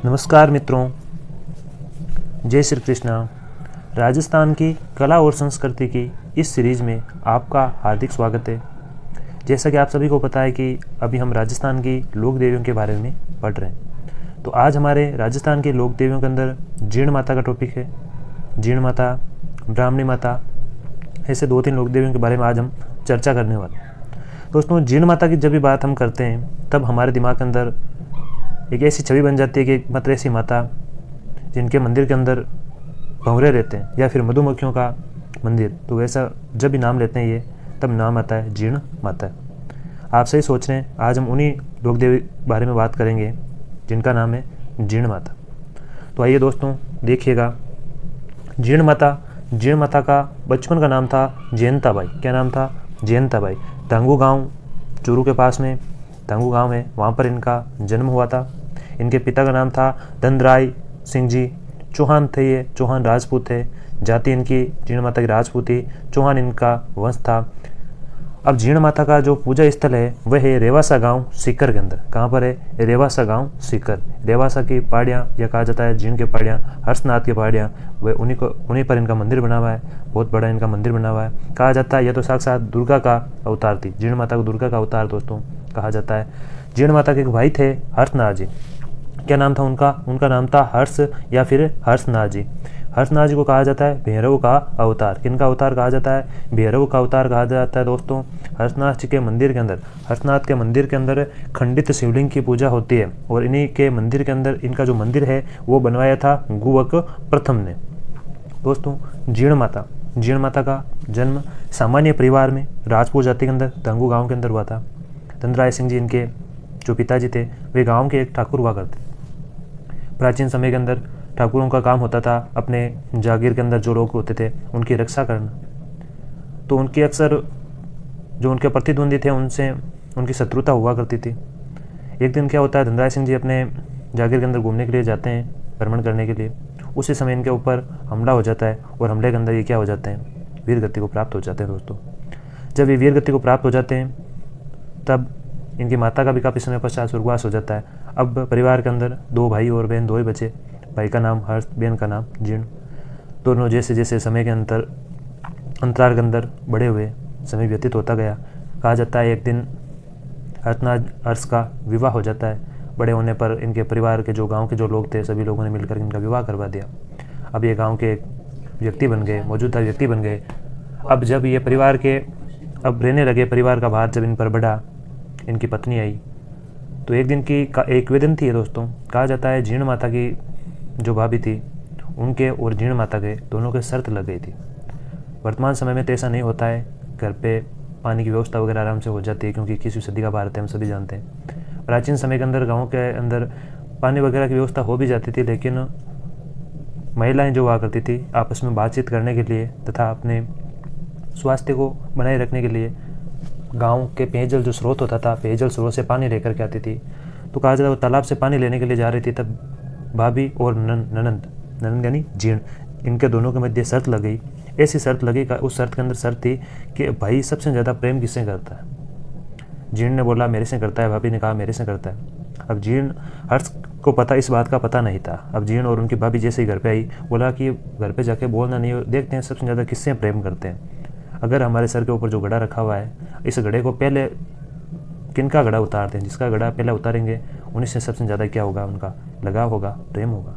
नमस्कार मित्रों, जय श्री कृष्णा। राजस्थान की कला और संस्कृति की इस सीरीज़ में आपका हार्दिक स्वागत है। जैसा कि आप सभी को पता है कि अभी हम राजस्थान की लोक देवियों के बारे में पढ़ रहे हैं। तो आज हमारे राजस्थान के लोक देवियों के अंदर जीर्ण माता का टॉपिक है। जीर्ण माता, ब्राह्मणी माता, ऐसे 2-3 लोक देवियों के बारे में आज हम चर्चा करने वाले हैं। दोस्तों, जीर्ण माता की जब भी बात हम करते हैं तब हमारे दिमाग के अंदर एक ऐसी छवि बन जाती है कि मात्र ऐसी माता जिनके मंदिर के अंदर भंवरे रहते हैं या फिर मधुमक्खियों का मंदिर, तो वैसा जब भी नाम लेते हैं ये तब नाम आता है जीर्ण माता। आप सही सोच रहे हैं, आज हम उन्हीं लोक देवी बारे में बात करेंगे जिनका नाम है जीर्ण माता। तो आइए दोस्तों देखिएगा। जीर्ण माता का बचपन का नाम था जयंताबाई। क्या नाम था? जयंताबाई। धांगू गांव, चूरू के पास में धांगू गांव है, वहाँ पर इनका जन्म हुआ था। इनके पिता का नाम था धनराय सिंह जी। चौहान थे, ये चौहान राजपूत थे। जाति इनकी जीर्ण माता की राजपूती, चौहान इनका वंश था। अब जीर्ण माता का जो पूजा स्थल है वह है रेवासा गांव सीकर के अंदर। कहाँ पर है? रेवासा गांव सीकर। रेवासा की पहाड़ियाँ या कहा जाता है जीर्ण की पहाड़ियाँ, हर्षनाथ की पहाड़ियाँ, वह उन्हीं पर इनका मंदिर बना हुआ है। बहुत बड़ा इनका मंदिर बना हुआ है। कहा जाता है यह तो साक्षात दुर्गा का अवतार थी। जीर्ण माता को दुर्गा का अवतार दोस्तों कहा जाता है। जीर्ण माता के एक भाई थे हर्षनाथ जी। क्या नाम था उनका? उनका नाम था हर्ष या फिर हर्षनाथ जी। हर्षनाथ जी को कहा जाता है भैरव का अवतार। किनका अवतार कहा जाता है? भैरव का अवतार कहा जाता है दोस्तों। हर्षनाथ जी के मंदिर के अंदर, हर्षनाथ के मंदिर के अंदर खंडित शिवलिंग की पूजा होती है और इन्हीं के मंदिर के अंदर इनका जो मंदिर है वो बनवाया था गुवक प्रथम ने। दोस्तों, जीर्ण माता का जन्म सामान्य परिवार में राजपूत जाति के अंदर धांगू गाँव के अंदर हुआ था। धनराय सिंह जी इनके जो पिताजी थे वे गांव के एक ठाकुर हुआ करते। प्राचीन समय के अंदर ठाकुरों का काम होता था अपने जागीर के अंदर जो लोग होते थे उनकी रक्षा करना। तो उनकी अक्सर जो उनके प्रतिद्वंदी थे उनसे उनकी शत्रुता हुआ करती थी। एक दिन क्या होता है, धनराय सिंह जी अपने जागीर के अंदर घूमने के लिए जाते हैं, भ्रमण करने के लिए। उसी समय इनके ऊपर हमला हो जाता है और हमले के अंदर ये क्या हो जाते हैं? वीर गति को प्राप्त हो जाते हैं दोस्तों। जब ये वीर गति को प्राप्त हो जाते हैं तब इनकी माता का भी काफ़ी समय पश्चात स्वर्गवास हो जाता है। अब परिवार के अंदर 2 भाई और बहन, 2 ही बचे। भाई का नाम हर्ष, बहन का नाम जीर्ण। दोनों जैसे जैसे समय के अंतराल के अंदर बड़े हुए, समय व्यतीत होता गया। कहा जाता है एक दिन हर्ष का विवाह हो जाता है। बड़े होने पर इनके परिवार के जो गाँव के जो लोग थे सभी लोगों ने मिलकर इनका विवाह करवा दिया। अब ये गाँव के एक व्यक्ति बन गए, मौजूदा व्यक्ति बन गए। अब जब ये परिवार के अब रहने लगे, परिवार का भार जब इन पर बढ़ा, इनकी पत्नी आई। तो एक दिन की एक वे दिन थी दोस्तों। कहा जाता है जीर्ण माता की जो भाभी थी उनके और जीर्ण माता के दोनों के शर्त लग गई थी। वर्तमान समय में तो ऐसा नहीं होता है, घर पे पानी की व्यवस्था वगैरह आराम से हो जाती है क्योंकि 21वीं सदी का भारत है, हम सभी जानते हैं। प्राचीन समय के अंदर गाँव के अंदर पानी वगैरह की व्यवस्था हो भी जाती थी, लेकिन महिलाएँ जो हुआ करती थी आपस में बातचीत करने के लिए तथा अपने स्वास्थ्य को बनाए रखने के लिए गांव के पेयजल जो स्रोत होता था, पेयजल स्रोत से पानी लेकर के आती थी। तो कहा जाता है वो तालाब से पानी लेने के लिए जा रही थी, तब भाभी और ननंद यानी जीर्ण, इनके दोनों के मध्य शर्त लग गई। ऐसी शर्त लगी, उस शर्त के अंदर शर्त थी कि भाई सबसे ज़्यादा प्रेम किससे करता है? जीर्ण ने बोला मेरे से करता है, भाभी ने कहा मेरे से करता है। अब जीर्ण, हर्ष को पता, इस बात का पता नहीं था। अब जीर्ण और उनकी भाभी जैसे ही घर पे आई, बोला कि घर पे जाके बोलना नहीं, देखते हैं सबसे ज़्यादा किससे प्रेम करते हैं। अगर हमारे सर के ऊपर जो घड़ा रखा हुआ है, इस घड़े को पहले किनका घड़ा उतारते हैं, जिसका घड़ा पहले उतारेंगे उन्हीं से सबसे ज़्यादा क्या होगा, उनका लगाव होगा, प्रेम होगा।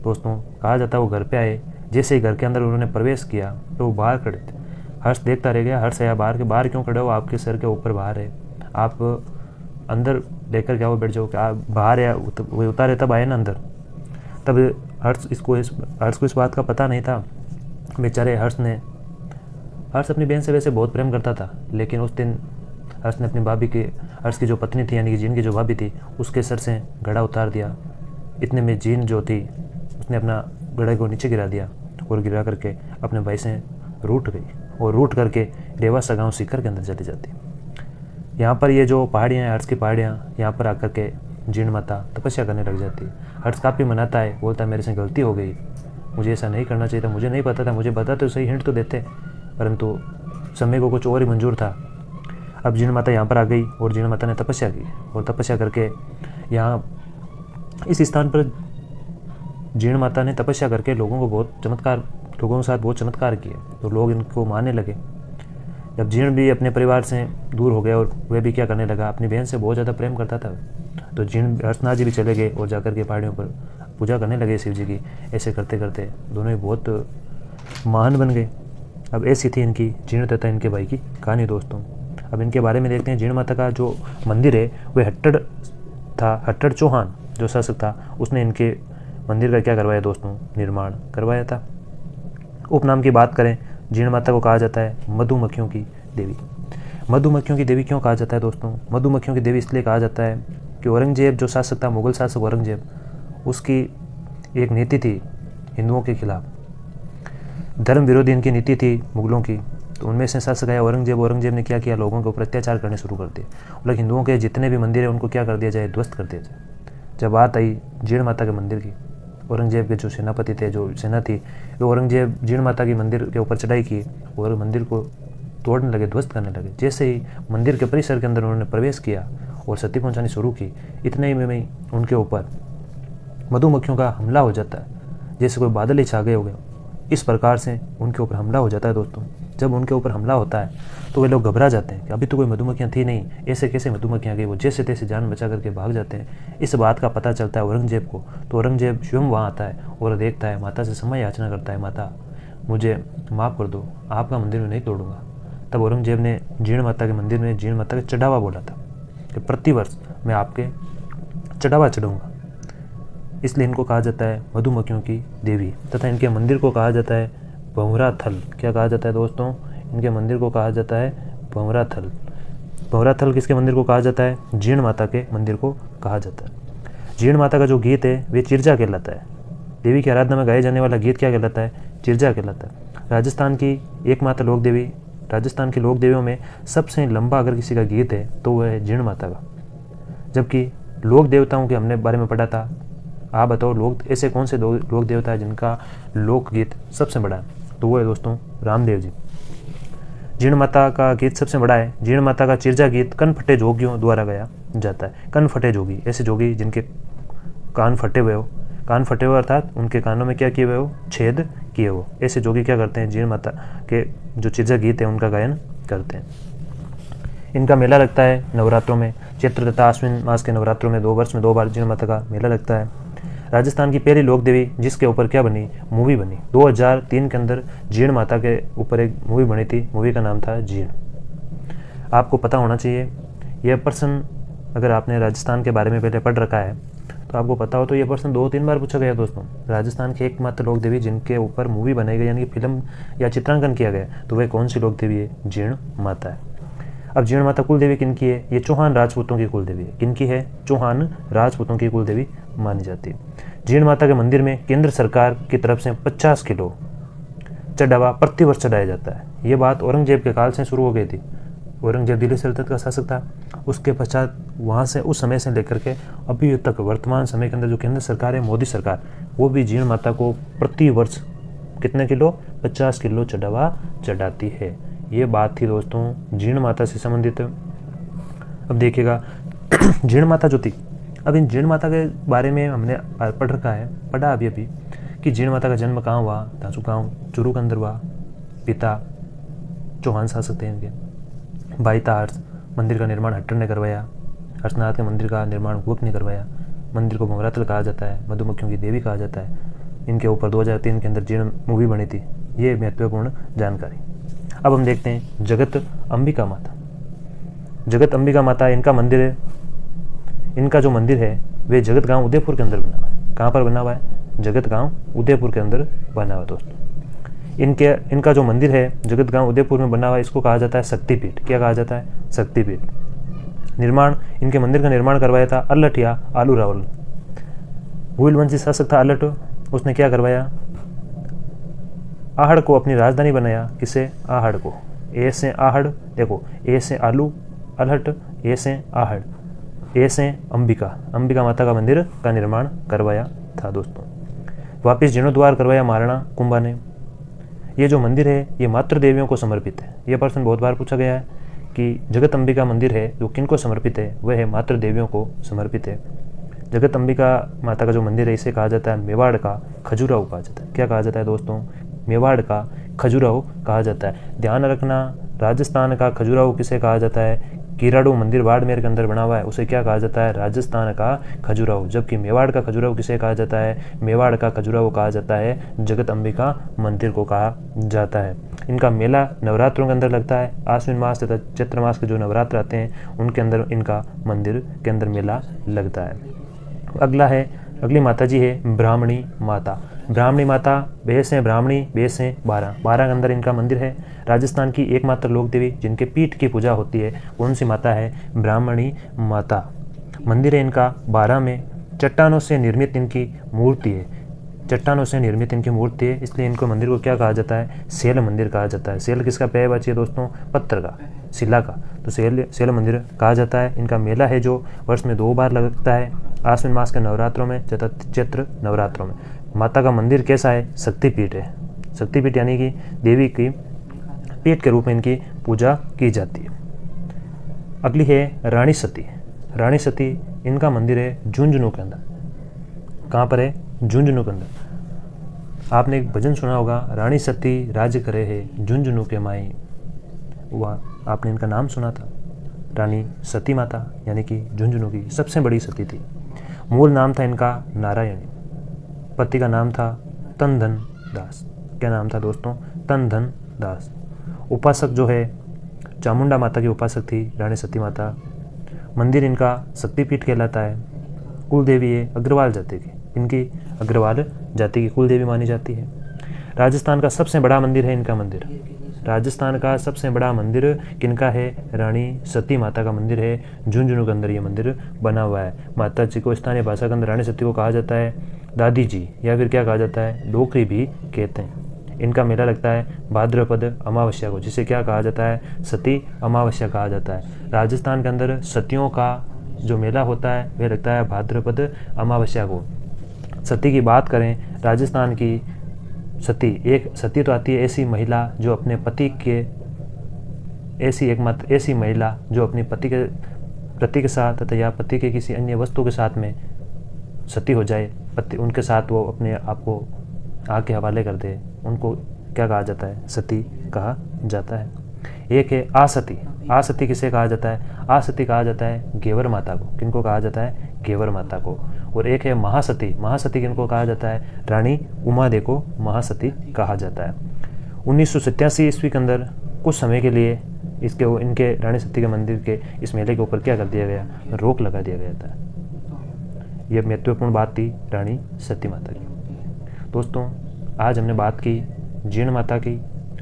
दोस्तों, कहा जाता है वो घर पे आए, जैसे ही घर के अंदर उन्होंने प्रवेश किया तो वो बाहर खड़े थे। हर्ष देखता रह गया, हर्ष आया बाहर के, बाहर क्यों खड़े हो? आपके सर के ऊपर बाहर है, आप अंदर लेकर के आओ, बैठ जाओ। क्या बाहर है? वो उतारे तब आए ना अंदर। तब हर्ष को इस बात का पता नहीं था। बेचारे हर्ष अपनी बहन से वैसे बहुत प्रेम करता था, लेकिन उस दिन हर्ष ने अपनी भाभी के, हर्ष की जो पत्नी थी यानी कि जीन की जो भाभी थी, उसके सर से घड़ा उतार दिया। इतने में जीन जो थी उसने अपना घड़े को नीचे गिरा दिया और गिरा करके अपने भाई से रूठ गई और रूठ करके रेवासा गाँव सीकर के अंदर चली जाती। यहाँ पर ये जो पहाड़ियाँ हैं, हर्ष की पहाड़ियाँ, यहाँ पर आकर के जीर्ण माता तपस्या करने लग जाती है। हर्ष काफ़ी मनाता है, बोलता है मेरे से गलती हो गई, मुझे ऐसा नहीं करना चाहिए था, मुझे नहीं पता था, मुझे बताते तो सही, हिंट तो देते, परंतु समय को कुछ और ही मंजूर था। अब जीर्ण माता यहाँ पर आ गई और जीर्ण माता ने तपस्या की और तपस्या करके यहाँ इस स्थान पर जीर्ण माता ने तपस्या करके लोगों के साथ बहुत चमत्कार किए, तो लोग इनको मानने लगे। जब जीर्ण भी अपने परिवार से दूर हो गया और वह भी क्या करने लगा, अपनी बहन से बहुत ज़्यादा प्रेम करता था, तो जीर्ण हर्षनाथ जी भी चले गए और जाकर के पहाड़ियों पर पूजा करने लगे शिव जी की। ऐसे करते करते दोनों ही बहुत महान बन गए। अब ऐसी थी इनकी जीर्ण तथा इनके भाई की कहानी दोस्तों। अब इनके बारे में देखते हैं। जीर्ण माता का जो मंदिर है वह हट्टड़ था। हट्टड़ चौहान जो शासक था उसने इनके मंदिर का क्या करवाया दोस्तों, निर्माण करवाया था। उपनाम की बात करें, जीर्ण माता को कहा जाता है मधुमक्खियों की देवी। मधुमक्खियों की देवी क्यों कहा जाता है दोस्तों? मधुमक्खियों की देवी इसलिए कहा जाता है कि औरंगजेब जो शासक था, मुगल शासक औरंगजेब, उसकी एक नीति थी हिंदुओं के खिलाफ, धर्म विरोधी इनकी नीति थी मुगलों की। तो उनमें से शासक आया औरंगजेब ने क्या किया, लोगों के ऊपर अत्याचार करने शुरू कर दिए। मतलब हिंदुओं के जितने भी मंदिर हैं उनको क्या कर दिया जाए, ध्वस्त कर दिया जाए। जब बात आई जीर्ण माता के मंदिर की, औरंगजेब के जो सेनापति थे, जो सेना थी, वो औरंगजेब जीर्ण माता की मंदिर के ऊपर चढ़ाई की और मंदिर को तोड़ने लगे, ध्वस्त करने लगे। जैसे ही मंदिर के परिसर के अंदर उन्होंने प्रवेश किया और क्षति पहुंचानी शुरू की, इतने ही में उनके ऊपर मधुमक्खियों का हमला हो जाता है, जैसे कोई बादल ही छा गए हो गए। इस प्रकार से उनके ऊपर हमला हो जाता है दोस्तों। जब उनके ऊपर हमला होता है तो वे लोग घबरा जाते हैं कि अभी तो कोई मधुमक्खियाँ थी नहीं, ऐसे कैसे मधुमक्खियाँ गई। वो जैसे तैसे जान बचा करके भाग जाते हैं। इस बात का पता चलता है औरंगजेब को, तो औरंगजेब स्वयं वहाँ आता है और देखता है, माता से क्षमा याचना करता है, माता मुझे माफ़ कर दो, आपका मंदिर में नहीं तोड़ूंगा। तब औरंगजेब ने जीर्ण माता के मंदिर में जीर्ण माता का चढ़ावा बोला था कि प्रतिवर्ष मैं आपके चढ़ावा चढ़ूँगा। इसलिए इनको कहा जाता है मधुमक्खियों की देवी। तथा इनके मंदिर को कहा जाता है भंवरा थल। क्या कहा जाता है दोस्तों? इनके मंदिर को कहा जाता है भंवरा थल। भंवरा थल किसके मंदिर को कहा जाता है? जीर्ण माता के मंदिर को कहा जाता है। जीर्ण माता का जो गीत है वे चिरजा कहलाता है। देवी की आराधना में गाया जाने वाला गीत क्या कहलाता है? चिरजा कहलाता है। राजस्थान की एकमात्र लोक देवी, राजस्थान की लोक देवियों में सबसे लंबा अगर किसी का गीत है तो वह है जीर्ण माता का। जबकि लोक देवताओं के हमने बारे में पढ़ा था, आप बताओ लोग ऐसे कौन से लोक देवता है जिनका लोकगीत सबसे बड़ा है? तो वो है दोस्तों रामदेव जी। जीर्ण माता का गीत सबसे बड़ा है। जीर्ण माता का चिरजा गीत कन फटे जोगियों द्वारा गाया जाता है। कन फटे जोगी, ऐसे जोगी जिनके कान फटे हुए हो, कान फटे हुए अर्थात उनके कानों में क्या किए हुए हो, छेद किए हो, ऐसे जोगी क्या करते हैं, जीर्ण माता के जो चिरजा गीत है उनका गायन करते हैं। इनका मेला लगता है नवरात्रों में, चैत्र तथा आश्विन मास के नवरात्रों में 2 वर्ष में 2 बार जीर्ण माता का मेला लगता है। राजस्थान की पहली लोक देवी जिसके ऊपर क्या बनी, मूवी बनी। 2003 के अंदर जीर्ण माता के ऊपर एक मूवी बनी थी, मूवी का नाम था जीर्ण। आपको पता होना चाहिए यह प्रश्न, अगर आपने राजस्थान के बारे में पहले पढ़ रखा है तो आपको पता हो तो यह प्रश्न 2-3 बार पूछा गया दोस्तों। राजस्थान की एकमात्र लोक देवी जिनके ऊपर मूवी बनाई गई, यानी कि फिल्म या चित्रांकन किया गया, तो वह कौन सी लोक देवी है? जीर्ण माता है। अब जीर्ण माता कुल देवी किनकी है? ये चौहान राजपूतों की कुल देवी है। किनकी है? चौहान राजपूतों की कुल देवी मानी जाती है। जीर्ण माता के मंदिर में केंद्र सरकार की तरफ से 50 किलो चढ़ावा प्रतिवर्ष चढ़ाया जाता है। ये बात औरंगजेब के काल से शुरू हो गई थी। औरंगजेब दिल्ली सल्तनत का शासक था। उसके पश्चात वहाँ से उस समय से लेकर के अभी तक वर्तमान समय के अंदर जो केंद्र सरकार है, मोदी सरकार, वो भी जीर्ण माता को प्रतिवर्ष कितने किलो? 50 किलो चढ़ावा चढ़ाती है। ये बात थी दोस्तों जीर्ण माता से संबंधित। अब देखिएगा जीर्ण माता जो थी, अब इन जीर्ण माता के बारे में हमने पढ़ा अभी कि जीर्ण माता का जन्म कहाँ हुआ? धांसू गाँव चूरू के अंदर हुआ। पिता चौहान शासक थे इनके। भाई था हर्ष। मंदिर का निर्माण हट्टर ने करवाया। हर्षनाथ के मंदिर का निर्माण गुप्त ने करवाया। मंदिर को भंवरातल कहा जाता है, मधुमक्खियों की देवी कहा जाता है। इनके ऊपर 2003 के अंदर जीर्ण मूवी बनी थी। ये महत्वपूर्ण जानकारी। अब हम देखते हैं जगत अंबिका माता। जगत अंबिका माता इनका मंदिर है। इनका जो मंदिर है वे जगत गांव उदयपुर के अंदर बना हुआ है। कहाँ पर बना हुआ है? जगत गांव उदयपुर के अंदर बना हुआ है दोस्तों। इनका जो मंदिर है जगत गांव उदयपुर में बना हुआ है, इसको कहा जाता है शक्तिपीठ। क्या कहा जाता है? शक्तिपीठ। निर्माण, इनके मंदिर का निर्माण करवाया था अल्लट या आलू रावल। भूल वंशी शासक था अल्लट। उसने क्या करवाया? आहड़ को अपनी राजधानी बनाया। किसे? आहड़ को। ए से आहड़, देखो ए से आलू अल्हट, ए से आहड़, ए से अंबिका माता का मंदिर का निर्माण करवाया था दोस्तों। वापिस जीर्णोद्वार करवाया महाराणा कुंभा ने। ये जो मंदिर है ये मातृ देवियों को समर्पित है। यह प्रश्न बहुत बार पूछा गया है कि जगत अंबिका मंदिर है जो किनको समर्पित है? वह है मातृ देवियों को समर्पित है। जगत अंबिका माता का जो मंदिर है इसे कहा जाता है मेवाड़ का खजुराहो कहा जाता है। क्या कहा जाता है दोस्तों? मेवाड़ का खजुराहो कहा जाता है। ध्यान रखना, राजस्थान का खजुराहो किसे कहा जाता है? कीराडू मंदिर बाड़मेर के अंदर बना हुआ है, उसे क्या कहा जाता है? राजस्थान का खजुराहो। जबकि मेवाड़ का खजुराहो किसे कहा जाता है? मेवाड़ का खजुराहो कहा जाता है जगत अंबिका मंदिर को कहा जाता है। इनका मेला नवरात्रों के अंदर लगता है। आश्विन मास तथा चैत्र मास के जो नवरात्र आते हैं उनके अंदर इनका मंदिर के अंदर मेला लगता है। अगली माता जी है ब्राह्मणी माता। ब्राह्मणी माता बेस हैं ब्राह्मणी, बेस हैं 12 के अंदर इनका मंदिर है। राजस्थान की एकमात्र लोक देवी जिनके पीठ की पूजा होती है कौन सी माता है? ब्राह्मणी माता। मंदिर है इनका 12 में। चट्टानों से निर्मित इनकी मूर्ति है, चट्टानों से निर्मित इनकी मूर्ति है, इसलिए इनको मंदिर को क्या कहा जाता है? शैल मंदिर कहा जाता है। शैल किसका पर्यायवाची है दोस्तों? पत्थर का, शिला का, तो शैल मंदिर कहा जाता है। इनका मेला है जो वर्ष में 2 बार लगता है, आश्विन मास के नवरात्रों में तथा चैत्र नवरात्रों में। माता का मंदिर कैसा है? शक्तिपीठ है। शक्तिपीठ यानी कि देवी की पीठ के रूप में इनकी पूजा की जाती है। अगली है रानी सती। रानी सती इनका मंदिर है झुंझुनू के अंदर। कहाँ पर है? झुंझुनू के अंदर। आपने एक भजन सुना होगा, रानी सती राज करे है झुंझुनू के माई। वह आपने इनका नाम सुना था, रानी सती माता, यानी कि झुंझुनू की सबसे बड़ी सती थी। मूल नाम था इनका नारायणी, पति का नाम था तनधन दास। क्या नाम था दोस्तों? तनधन दास। उपासक जो है चामुंडा माता की उपासक थी रानी सती माता। मंदिर इनका शक्तिपीठ कहलाता है। कुल देवी है अग्रवाल जाति की, इनकी अग्रवाल जाति की कुल देवी मानी जाती है। राजस्थान का सबसे बड़ा मंदिर है इनका मंदिर। राजस्थान का सबसे बड़ा मंदिर किनका है? रानी सती माता का मंदिर है। झुंझुनू के अंदर ये मंदिर बना हुआ है। माता जी को स्थानीय भाषा के अंदर रानी सती को कहा जाता है दादी जी, या फिर क्या कहा जाता है? डोकरी भी कहते हैं। इनका मेला लगता है भाद्रपद अमावस्या को, जिसे क्या कहा जाता है? सती अमावस्या कहा जाता है। राजस्थान के अंदर सतियों का जो मेला होता है वह लगता है भाद्रपद अमावस्या को। सती की बात करें, राजस्थान की सती, एक सती तो आती है ऐसी महिला जो अपने पति के, ऐसी महिला जो अपने पति के साथ तथा या पति के किसी अन्य वस्तु के साथ में सती हो जाए, पति उनके साथ वो अपने आप को आग के हवाले कर दे, उनको क्या कहा जाता है? सती कहा जाता है। एक है आसती। आसती किसे कहा जाता है? आसती कहा जाता है घेवर माता को। किनको कहा जाता है? घेवर माता को। और एक है महासती। महासती किनको कहा जाता है? रानी उमादे को महासती कहा जाता है। 1987 ईस्वी के अंदर कुछ समय के लिए इनके रानी सती के मंदिर के इस मेले के ऊपर क्या कर दिया गया? रोक लगा दिया गया था। यह महत्वपूर्ण बात थी रानी सती माता की। दोस्तों, आज हमने बात की जीर्ण माता की,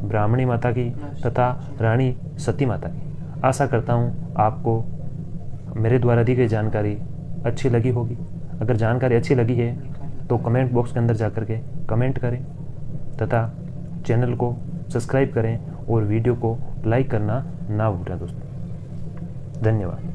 ब्राह्मणी माता की तथा रानी सती माता की। आशा करता हूँ आपको मेरे द्वारा दी गई जानकारी अच्छी लगी होगी। अगर जानकारी अच्छी लगी है तो कमेंट बॉक्स के अंदर जाकर के कमेंट करें तथा चैनल को सब्सक्राइब करें और वीडियो को लाइक करना ना भूलें दोस्तों। धन्यवाद।